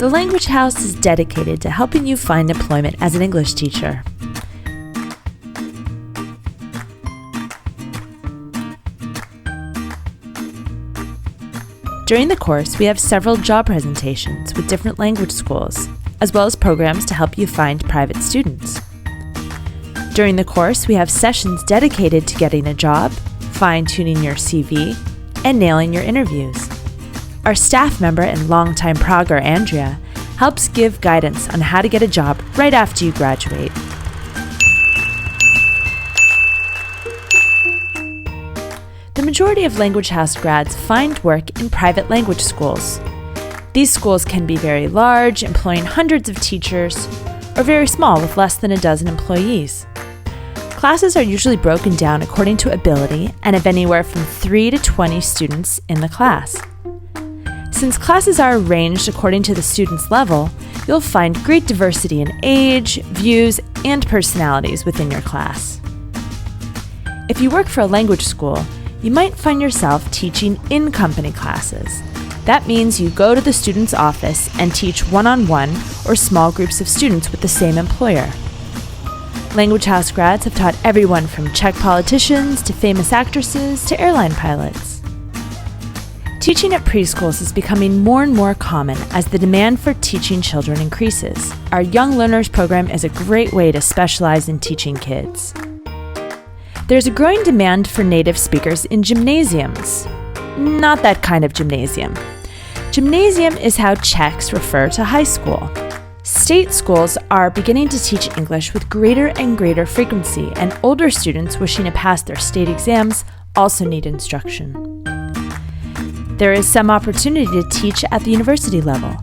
The Language House is dedicated to helping you find employment as an English teacher. During the course, we have several job presentations with different language schools, as well as programs to help you find private students. During the course, we have sessions dedicated to getting a job, fine-tuning your CV, and nailing your interviews. Our staff member and longtime Praguer, Andrea, helps give guidance on how to get a job right after you graduate. The majority of Language House grads find work in private language schools. These schools can be very large, employing hundreds of teachers, or very small with less than a dozen employees. Classes are usually broken down according to ability and have anywhere from 3 to 20 students in the class. Since classes are arranged according to the student's level, you'll find great diversity in age, views, and personalities within your class. If you work for a language school, you might find yourself teaching in-company classes. That means you go to the student's office and teach one-on-one or small groups of students with the same employer. Language House grads have taught everyone from Czech politicians to famous actresses to airline pilots. Teaching at preschools is becoming more and more common as the demand for teaching children increases. Our Young Learners program is a great way to specialize in teaching kids. There's a growing demand for native speakers in gymnasiums. Not that kind of gymnasium. Gymnasium is how Czechs refer to high school. State schools are beginning to teach English with greater and greater frequency, and older students wishing to pass their state exams also need instruction. There is some opportunity to teach at the university level.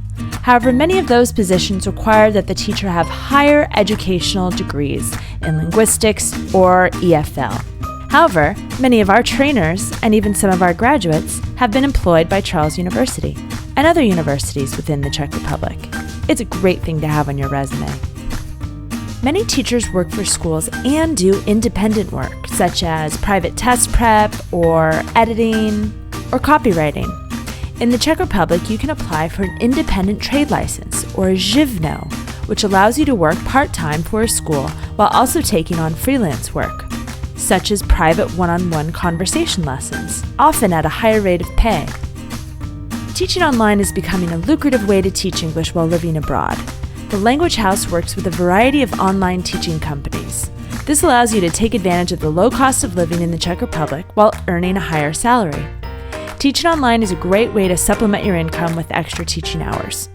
However, many of those positions require that the teacher have higher educational degrees in linguistics or EFL. However, many of our trainers and even some of our graduates have been employed by Charles University and other universities within the Czech Republic. It's a great thing to have on your resume. Many teachers work for schools and do independent work, such as private test prep or editing or copywriting. In the Czech Republic, you can apply for an independent trade license, or a živno, which allows you to work part-time for a school while also taking on freelance work, such as private one-on-one conversation lessons, often at a higher rate of pay. Teaching online is becoming a lucrative way to teach English while living abroad. The Language House works with a variety of online teaching companies. This allows you to take advantage of the low cost of living in the Czech Republic while earning a higher salary. Teaching online is a great way to supplement your income with extra teaching hours.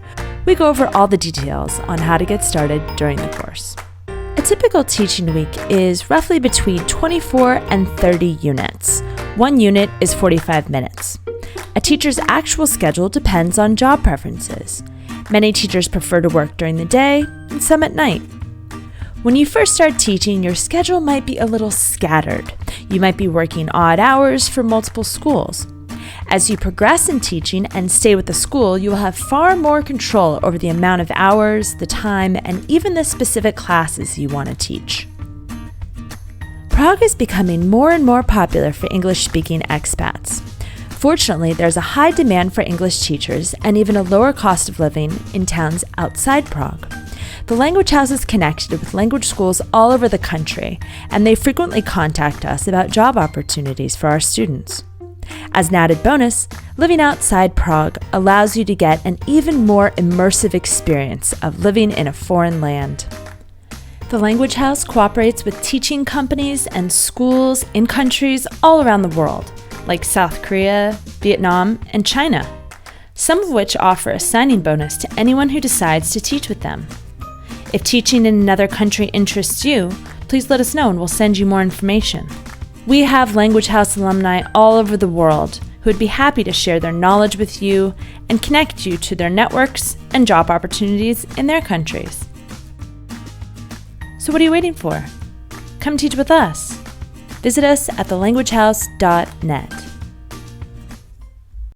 We go over all the details on how to get started during the course. A typical teaching week is roughly between 24 and 30 units. One unit is 45 minutes. A teacher's actual schedule depends on job preferences. Many teachers prefer to work during the day and some at night. When you first start teaching, your schedule might be a little scattered. You might be working odd hours for multiple schools. As you progress in teaching and stay with the school, you will have far more control over the amount of hours, the time, and even the specific classes you want to teach. Prague is becoming more and more popular for English-speaking expats. Fortunately, there's a high demand for English teachers and even a lower cost of living in towns outside Prague. The Language House is connected with language schools all over the country, and they frequently contact us about job opportunities for our students. As an added bonus, living outside Prague allows you to get an even more immersive experience of living in a foreign land. The Language House cooperates with teaching companies and schools in countries all around the world, like South Korea, Vietnam, and China, some of which offer a signing bonus to anyone who decides to teach with them. If teaching in another country interests you, please let us know and we'll send you more information. We have Language House alumni all over the world who would be happy to share their knowledge with you and connect you to their networks and job opportunities in their countries. So what are you waiting for? Come teach with us. Visit us at thelanguagehouse.net.